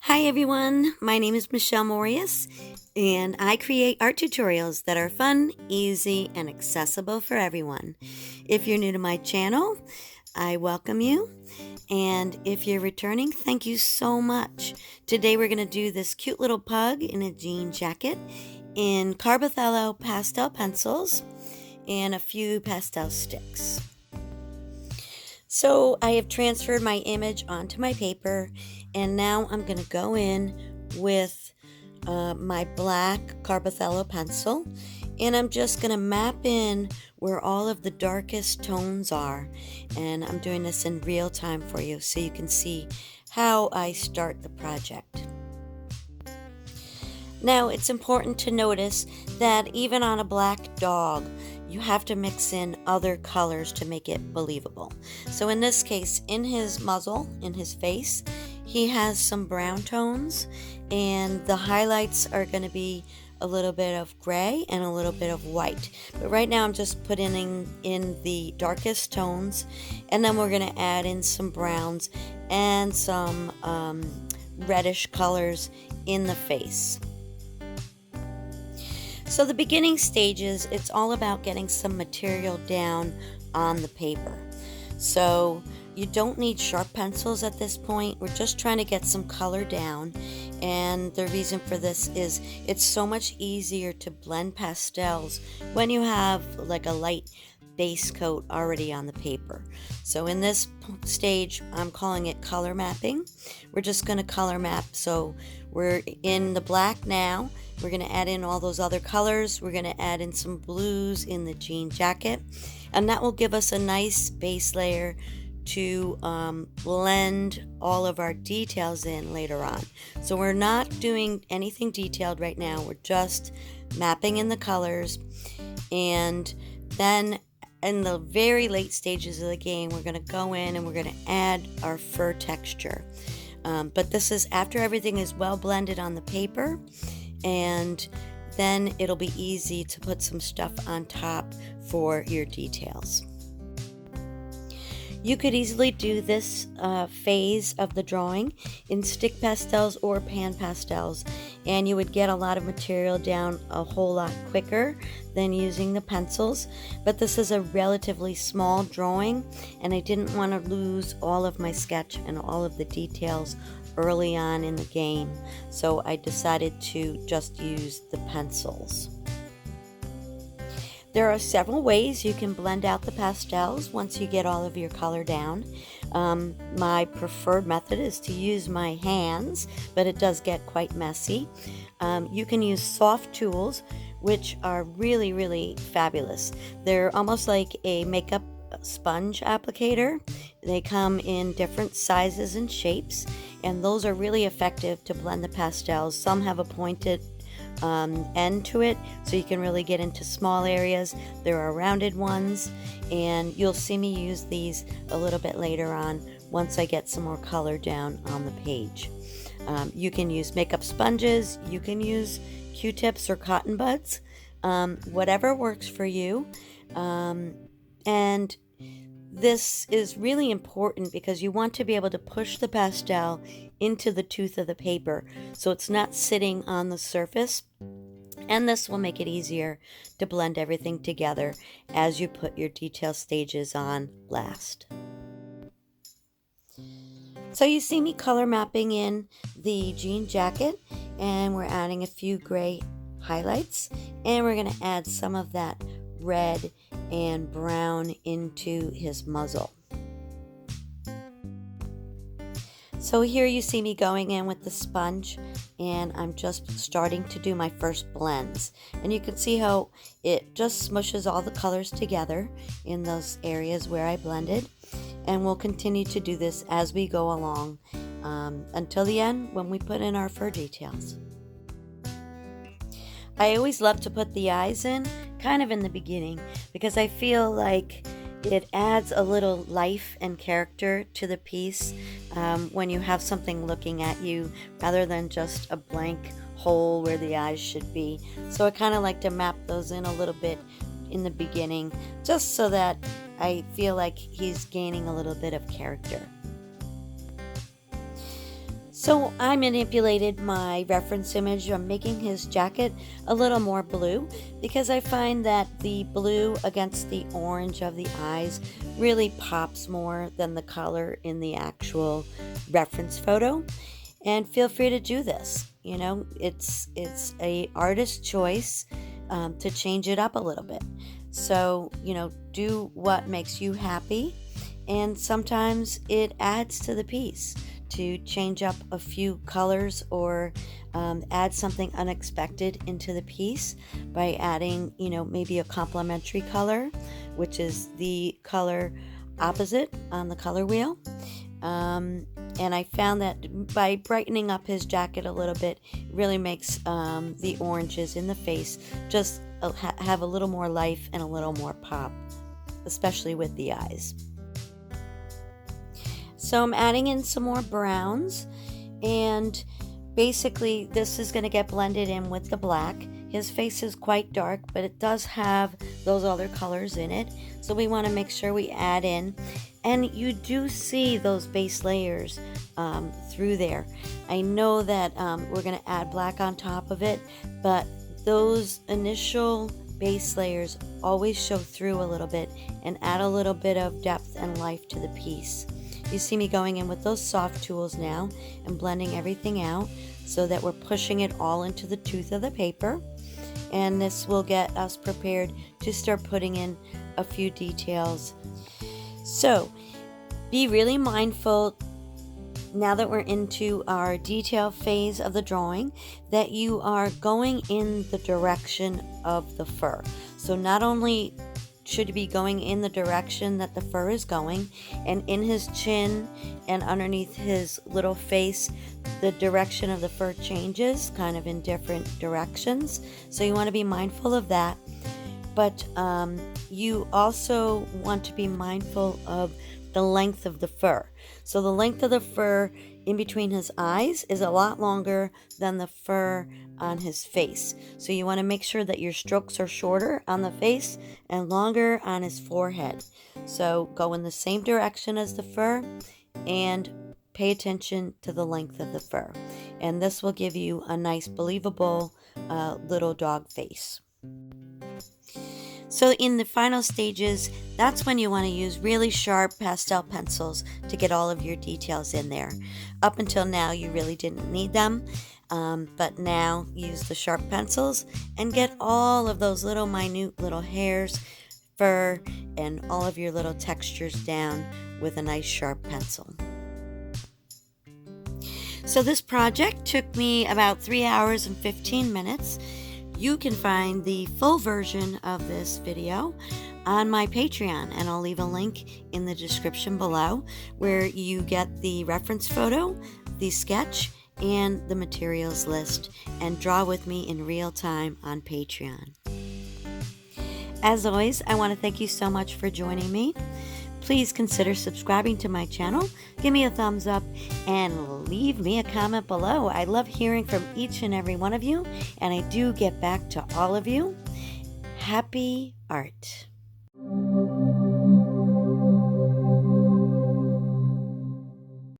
Hi everyone, my name is Michelle Morius and I create art tutorials that are fun, easy, and accessible for everyone. If you're new to my channel, I welcome you, and if you're returning, thank you so much. Today we're going to do this cute little pug in a jean jacket in Carbothello pastel pencils and a few pastel sticks. So I have transferred my image onto my paper, and now I'm going to go in with my black Carbothello pencil, and I'm just going to map in where all of the darkest tones are, and I'm doing this in real time for you so you can see how I start the project. Now, it's important to notice that even on a black dog, you have to mix in other colors to make it believable. So in this case, in his muzzle, in his face, he has some brown tones, and the highlights are going to be a little bit of gray and a little bit of white. But right now I'm just putting in the darkest tones, and then we're going to add in some browns and some reddish colors in the face. So the beginning stages, it's all about getting some material down on the paper. So you don't need sharp pencils at this point. We're just trying to get some color down. And the reason for this is it's so much easier to blend pastels when you have like a light base coat already on the paper. So in this stage, I'm calling it color mapping. We're just going to color map. So we're in the black now. We're going to add in all those other colors. We're going to add in some blues in the jean jacket, and that will give us a nice base layer to blend all of our details in later on. So we're not doing anything detailed right now. We're just mapping in the colors, and then in the very late stages of the game, we're going to go in and we're going to add our fur texture. But this is after everything is well blended on the paper, and then it'll be easy to put some stuff on top for your details. You could easily do this phase of the drawing in stick pastels or pan pastels, and you would get a lot of material down a whole lot quicker than using the pencils. But this is a relatively small drawing, and I didn't want to lose all of my sketch and all of the details early on in the game, so I decided to just use the pencils. There are several ways you can blend out the pastels once you get all of your color down. My preferred method is to use my hands, but it does get quite messy. You can use soft tools, which are really, really fabulous. They're almost like a makeup sponge applicator. They come in different sizes and shapes, and those are really effective to blend the pastels. Some have a pointed end to it, so you can really get into small areas. There are rounded ones, and you'll see me use these a little bit later on once I get some more color down on the page. You can use makeup sponges, you can use Q-tips or cotton buds, whatever works for you. And this is really important because you want to be able to push the pastel into the tooth of the paper so it's not sitting on the surface, and this will make it easier to blend everything together as you put your detail stages on last. So you see me color mapping in the jean jacket, and we're adding a few gray highlights, and we're going to add some of that red and brown into his muzzle. So here you see me going in with the sponge, and I'm just starting to do my first blends, and you can see how it just smushes all the colors together in those areas where I blended, and we'll continue to do this as we go along until the end when we put in our fur details. I always love to put the eyes in kind of in the beginning because I feel like it adds a little life and character to the piece when you have something looking at you rather than just a blank hole where the eyes should be. So I kind of like to map those in a little bit in the beginning just so that I feel like he's gaining a little bit of character. So I manipulated my reference image. I'm making his jacket a little more blue because I find that the blue against the orange of the eyes really pops more than the color in the actual reference photo. And feel free to do this. You know, it's a artist choice to change it up a little bit. So, you know, do what makes you happy, and sometimes it adds to the piece to change up a few colors or add something unexpected into the piece by adding, you know, maybe a complementary color, which is the color opposite on the color wheel. And I found that by brightening up his jacket a little bit, it really makes the oranges in the face just have a little more life and a little more pop, especially with the eyes. So I'm adding in some more browns, and basically this is going to get blended in with the black. His face is quite dark, but it does have those other colors in it, so we want to make sure we add in. And you do see those base layers through there. I know that we're going to add black on top of it, but those initial base layers always show through a little bit and add a little bit of depth and life to the piece. You see me going in with those soft tools now and blending everything out so that we're pushing it all into the tooth of the paper. And this will get us prepared to start putting in a few details. So be really mindful now that we're into our detail phase of the drawing that you are going in the direction of the fur. So not only should be going in the direction that the fur is going, and in his chin and underneath his little face, the direction of the fur changes kind of in different directions. So you want to be mindful of that. But you also want to be mindful of the length of the fur. So the length of the fur in between his eyes is a lot longer than the fur on his face. So you want to make sure that your strokes are shorter on the face and longer on his forehead. So go in the same direction as the fur and pay attention to the length of the fur. And this will give you a nice, believable little dog face. So in the final stages, that's when you want to use really sharp pastel pencils to get all of your details in there. Up until now, you really didn't need them, but now use the sharp pencils and get all of those little minute little hairs, fur, and all of your little textures down with a nice sharp pencil. So this project took me about 3 hours and 15 minutes. You can find the full version of this video on my Patreon, and I'll leave a link in the description below where you get the reference photo, the sketch, and the materials list, and draw with me in real time on Patreon. As always, I want to thank you so much for joining me. Please consider subscribing to my channel, give me a thumbs up, and leave me a comment below. I love hearing from each and every one of you, and I do get back to all of you. Happy art.